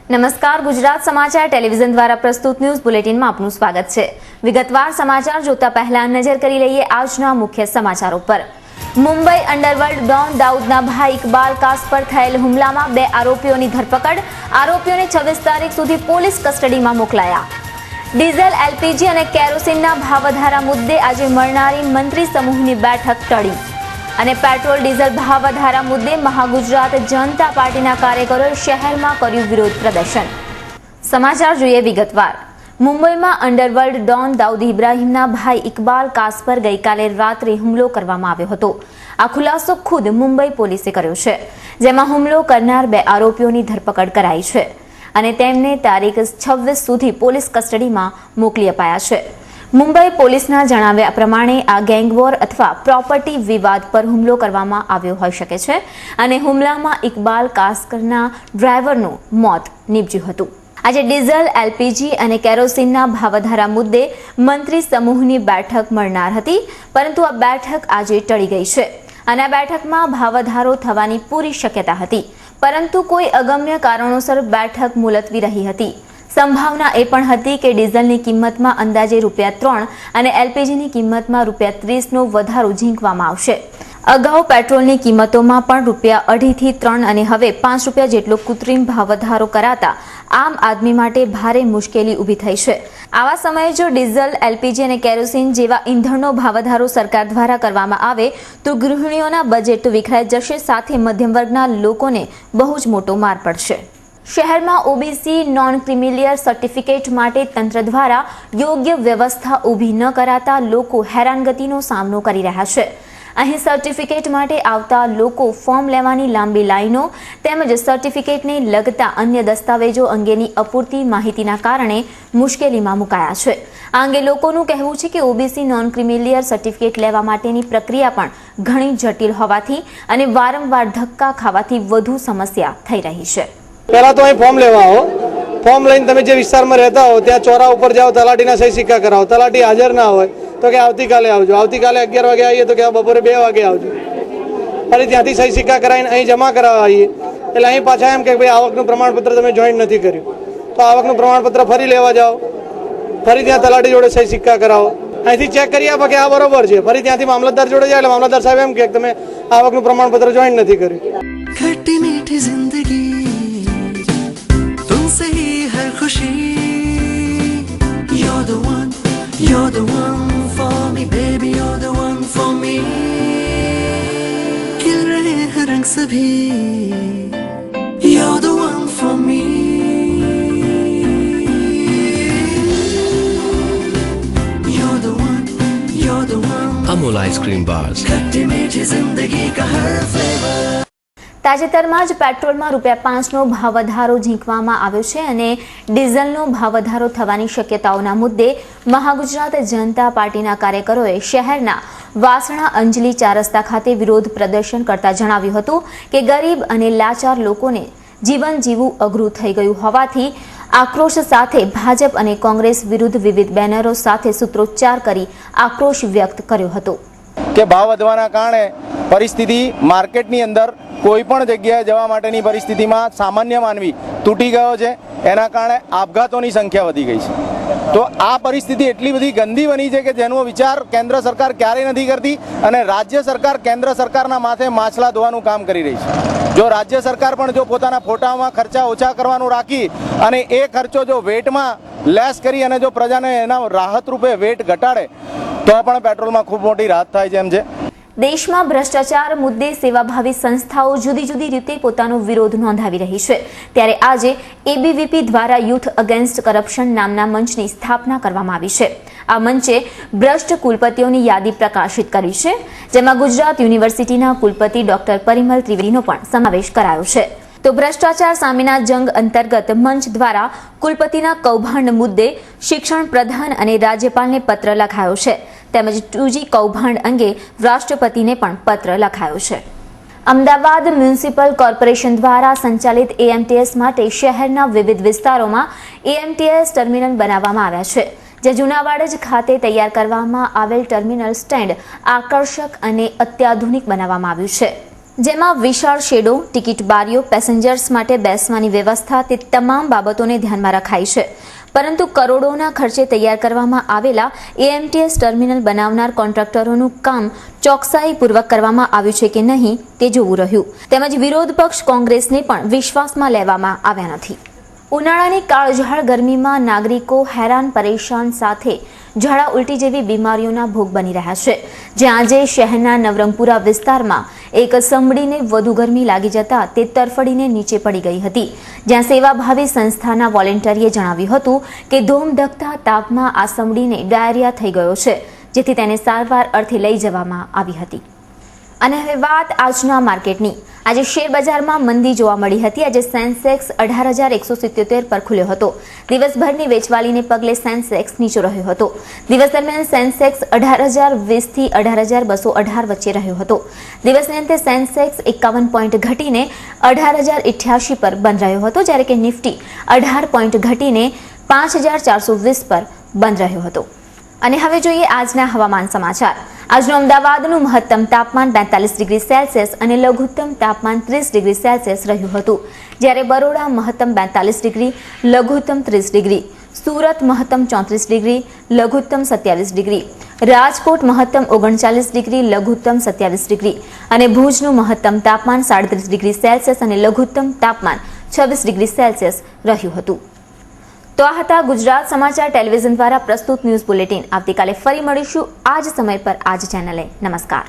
નમસ્કાર, ગુજરાત સમાચાર ટેલિવિઝન દ્વારા પ્રસ્તુત ન્યૂઝ બુલેટિનમાં આપનું સ્વાગત છે। વિગતવાર સમાચાર જોતા પહેલા નજર કરી લઈએ આજના મુખ્ય સમાચારો પર। મુંબઈ અંડરવર્લ્ડ ડોન દાઉદના ભાઈ ઇકબાલ કાસ પર થયેલ હુમલામાં 2 આરોપીઓની ધરપકડ। આરોપીઓને 26 તારીખ સુધી પોલીસ કસ્ટડીમાં મોકલાયા। ડીઝલ, એલપીજી અને કેરોસીનના ભાવવધારા મુદ્દે આજે મળનારી મંત્રી સમૂહની બેઠક ટળી અને પેટ્રોલ ડીઝલ ભાવવધારા મુદ્દે મહાગુજરાત જનતા પાર્ટીના કાર્યકરોએ શહેરમાં કર્યું વિરોધ પ્રદર્શન। સમાચાર જોઈએ વિગતવાર। મુંબઈમાં અંડરવર્લ્ડ ડોન દાઉદ ઇબ્રાહિમના ભાઈ ઇકબાલ કાસ પર ગઈકાલે રાત્રે હુમલો કરવામાં આવ્યો હતો। આ ખુલાસો ખુદ મુંબઈ પોલીસે કર્યો છે, જેમાં હુમલો કરનાર 2 આરોપીઓની ધરપકડ કરાઈ છે અને તેમને તારીખ 26 સુધી પોલીસ કસ્ટડીમાં મોકલી અપાયા છે। મુંબઈ પોલીસના જણાવ્યા પ્રમાણે આ ગેંગવોર અથવા પ્રોપર્ટી વિવાદ પર હુમલો કરવામાં આવ્યો હોઈ શકે છે અને હુમલામાં ઇકબાલ કાસકરના ડ્રાઈવરનું મોત નીપજ્યું હતું। આજે ડીઝલ, એલપીજી અને કેરોસીનના ભાવવધારા મુદ્દે મંત્રી સમૂહની બેઠક મળનાર હતી, પરંતુ આ બેઠક આજે ટળી ગઈ છે અને આ બેઠકમાં ભાવવધારો થવાની પૂરી શક્યતા હતી, પરંતુ કોઈ અગમ્ય કારણોસર બેઠક મુલતવી રહી હતી। સંભાવના એ પણ હતી કે ડીઝલની કિંમતમાં અંદાજે ₹3 અને એલપીજીની કિંમતમાં ₹30નો વધારો ઝીંકવામાં આવશે। અગાઉ પેટ્રોલની કિંમતોમાં પણ ₹2.5 થી 3 અને હવે ₹5 જેટલો કૃત્રિમ ભાવ વધારો કરાતા આમ આદમી માટે ભારે મુશ્કેલી ઊભી થઈ છે। આવા સમયે જો ડીઝલ, એલપીજી અને કેરોસીન જેવા ઈંધણનો ભાવ વધારો સરકાર દ્વારા કરવામાં આવે તો ગૃહિણીઓના બજેટ વિખરાઈ જશે, સાથે મધ્યમ વર્ગના લોકોને બહુ જ મોટો માર પડશે। શહેરમાં ઓબીસી નોન ક્રિમિલિયર સર્ટિફિકેટ માટે તંત્ર દ્વારા યોગ્ય વ્યવસ્થા ઊભી ન કરાતા લોકો હેરાનગતિનો સામનો કરી રહ્યા છે। અહીં સર્ટિફિકેટ માટે આવતા લોકો ફોર્મ લેવાની લાંબી લાઈનો તેમજ સર્ટિફિકેટને લગતા અન્ય દસ્તાવેજો અંગેની અપૂરતી માહિતીના કારણે મુશ્કેલીમાં મુકાયા છે। આ અંગે લોકોનું કહેવું છે કે ઓબીસી નોન ક્રિમિલિયર સર્ટિફિકેટ લેવા માટેની પ્રક્રિયા પણ ઘણી જટિલ હોવાથી અને વારંવાર ધક્કા ખાવાથી વધુ સમસ્યા થઈ રહી છે। पहला तो અહીં ફોર્મ લેવા આવો। ફોર્મ લઈને તમે જે વિસ્તારમાં રહેતા હો ત્યાં ચોરા ઉપર જાઓ, તલાટીના સહી સિક્કા કરાવો। તલાટી હાજર ના હોય તો કે આવતીકાલે આવજો। આવતીકાલે 11 વાગે આવીએ તો કે બપોરે 2 વાગે આવજો। ફરી ત્યાંથી સહી સિક્કા કરાવીને અહીં જમા કરાવવા આવીએ એટલે અહીં પાછા એમ કે ભાઈ આવકનું પ્રમાણપત્ર તમે જોઈન નથી કર્યું, તો આવકનું પ્રમાણપત્ર ફરી લેવા જાઓ। ફરી ત્યાં તલાટી જોડે સહી સિક્કા કરાવો। અહીંથી ચેક કરી આપો કે આ બરોબર છે। ફરી ત્યાંથી મામલતદાર જોડે જાય એટલે મામલતદાર સાહેબ એમ કે તમે આવકનું પ્રમાણપત્ર જોઈન નથી કર્યું। खट्टी मीठी जिंदगी तुमसे ही है खुशी। You're the one for me baby, you're the one for me। खिल रहे हैं रंग सभी, you're the one for me। You're the one Amul ice cream bars। खट्टी मीठी जिंदगी का हर फ्लेवर। તાજેતરમાં જ પેટ્રોલમાં ₹5નો ભાવ વધારો ઝીંકવામાં આવ્યો છે અને ડીઝલનો ભાવ વધારો થવાની શક્યતાઓના મુદ્દે મહાગુજરાત જનતા પાર્ટીના કાર્યકરોએ શહેરના વાસણા અંજલિ 4 રસ્તા ખાતે વિરોધ પ્રદર્શન કરતા જણાવ્યું હતું કે ગરીબ અને લાચાર લોકોને જીવન જીવવું અઘરું થઈ ગયું હોવાથી આક્રોશ સાથે ભાજપ અને કોંગ્રેસ વિરુદ્ધ વિવિધ બેનરો સાથે સૂત્રોચ્ચાર કરી આક્રોશ વ્યક્ત કર્યો હતો કે ભાવ વધવાના કારણે પરિસ્થિતિ માર્કેટની અંદર કોઈ પણ જગ્યાએ જવા માટેની પરિસ્થિતિમાં સામાન્ય માનવી તૂટી ગયો છે। એના કારણે આપઘાતોની સંખ્યા વધી ગઈ છે। તો આ પરિસ્થિતિ એટલી બધી ગંદી બની છે કે જેનો વિચાર કેન્દ્ર સરકાર ક્યારેય નથી કરતી અને રાજ્ય સરકાર કેન્દ્ર સરકારના માથે માછલા ધોવાનું કામ કરી રહી છે। જો રાજ્ય સરકાર પણ જો પોતાના ફોટામાં ખર્ચા ઓછા કરવાનું રાખી અને એ ખર્ચો જો વેટમાં લેસ કરી અને જો પ્રજાને એના રાહત રૂપે વેટ ઘટાડે તો પણ પેટ્રોલમાં ખૂબ મોટી રાહત થાય છે એમ છે। દેશમાં ભ્રષ્ટાચાર મુદ્દે સેવાભાવી સંસ્થાઓ જુદી જુદી રીતે પોતાનો વિરોધ નોંધાવી રહી છે, ત્યારે આજે એબીવીપી દ્વારા યુથ અગેન્સ્ટ કરપ્શન નામના મંચની સ્થાપના કરવામાં આવી છે। આ મંચે ભ્રષ્ટ કુલપતિઓની યાદી પ્રકાશિત કરી છે, જેમાં ગુજરાત યુનિવર્સિટીના કુલપતિ ડોક્ટર પરિમલ ત્રિવેદીનો પણ સમાવેશ કરાયો છે। તો ભ્રષ્ટાચાર સામેના જંગ અંતર્ગત મંચ દ્વારા કુલપતિના કૌભાંડ મુદ્દે શિક્ષણ પ્રધાન અને રાજ્યપાલને પત્ર લખાયો છે, તેમજ 2G કૌભાંડ અંગે રાષ્ટ્રપતિને પણ પત્ર લખાયો છે। અમદાવાદ મ્યુનિસિપલ કોર્પોરેશન દ્વારા સંચાલિત એએમટીએસ માટે શહેરના વિવિધ વિસ્તારોમાં એએમટીએસ ટર્મિનલ બનાવવામાં આવ્યા છે, જે જૂનાવાડ ખાતે તૈયાર કરવામાં આવેલ ટર્મિનલ સ્ટેન્ડ આકર્ષક અને અત્યાધુનિક બનાવવામાં આવ્યું છે। જેમાં વિશાળ શેડો, ટિકિટ બારીઓ, પેસેન્જર્સ માટે બેસવાની વ્યવસ્થા તે તમામ બાબતોને ધ્યાનમાં રખાઈ છે. પરંતુ કરોડોના ખર્ચે તૈયાર કરવામાં આવેલા એએમટીએસ ટર્મિનલ બનાવનાર કોન્ટ્રાક્ટરોનું કામ ચોકસાઈપૂર્વક કરવામાં આવ્યું છે કે નહીં તે જોવું રહ્યું. તેમજ વિરોધ પક્ષ કોંગ્રેસને પણ વિશ્વાસમાં લેવામાં આવ્યા નથી. ઉનાળાની કાળઝાળ ગરમીમાં નાગરિકો હેરાન પરેશાન સાથે ઝાડા ઉલટી જેવી બીમારીઓના ભોગ બની રહ્યા છે. જ્યાં આજે શહેરના નવરંગપુરા વિસ્તારમાં એક સમડીને વધુ ગરમી લાગી જતા તે તરફડીને નીચે પડી ગઈ હતી. જ્યાં સેવાભાવી સંસ્થાના વોલેન્ટિયરે જણાવ્યું હતું કે ધોમધખતા તાપમાં આ સમડીને ડાયરિયા થઈ ગયો છે, જેથી તેને સારવાર અર્થે લઈ જવામાં આવી હતી. અને હવે વાત આજના માર્કેટની. આજે શેર બજારમાં મંદી જોવા મળી હતી. આજે સેન્સેક્સ 18,177 પર ખુલ્યો હતો. દિવસભરની વેચવાલીને પગલે સેન્સેક્સ નીચો રહ્યો હતો. દિવસ દરમિયાન સેન્સેક્સ 18,020 થી 18,218 વચ્ચે રહ્યો હતો. દિવસને અંતે સેન્સેક્સ 51 પોઈન્ટ ઘટીને 18,088 પર બંધ રહ્યો હતો, જ્યારે કે નિફ્ટી 18 પોઈન્ટ ઘટીને 5,420 પર બંધ રહ્યો હતો. અને હવે જોઈએ આજના હવામાન સમાચાર. આજનું અમદાવાદનું મહત્તમ તાપમાન 42 ડિગ્રી સેલ્સિયસ અને લઘુત્તમ તાપમાન 30 ડિગ્રી સેલ્સિયસ રહ્યું હતું. જ્યારે બરોડા મહત્તમ 42 ડિગ્રી, લઘુત્તમ 30 ડિગ્રી, સુરત મહત્તમ 34 ડિગ્રી, લઘુત્તમ 27 ડિગ્રી, રાજકોટ મહત્તમ 39 ડિગ્રી, લઘુત્તમ 27 ડિગ્રી અને ભુજનું મહત્તમ તાપમાન 37 ડિગ્રી સેલ્સિયસ અને લઘુત્તમ તાપમાન 26 ડિગ્રી સેલ્સિયસ રહ્યું હતું. તો આ હતા ગુજરાત સમાચાર ટેલિવિઝન દ્વારા પ્રસ્તુત ન્યૂઝ બુલેટિન. આવતીકાલે ફરી મળીશું આ જ સમય પર આ જ ચેનલે. નમસ્કાર.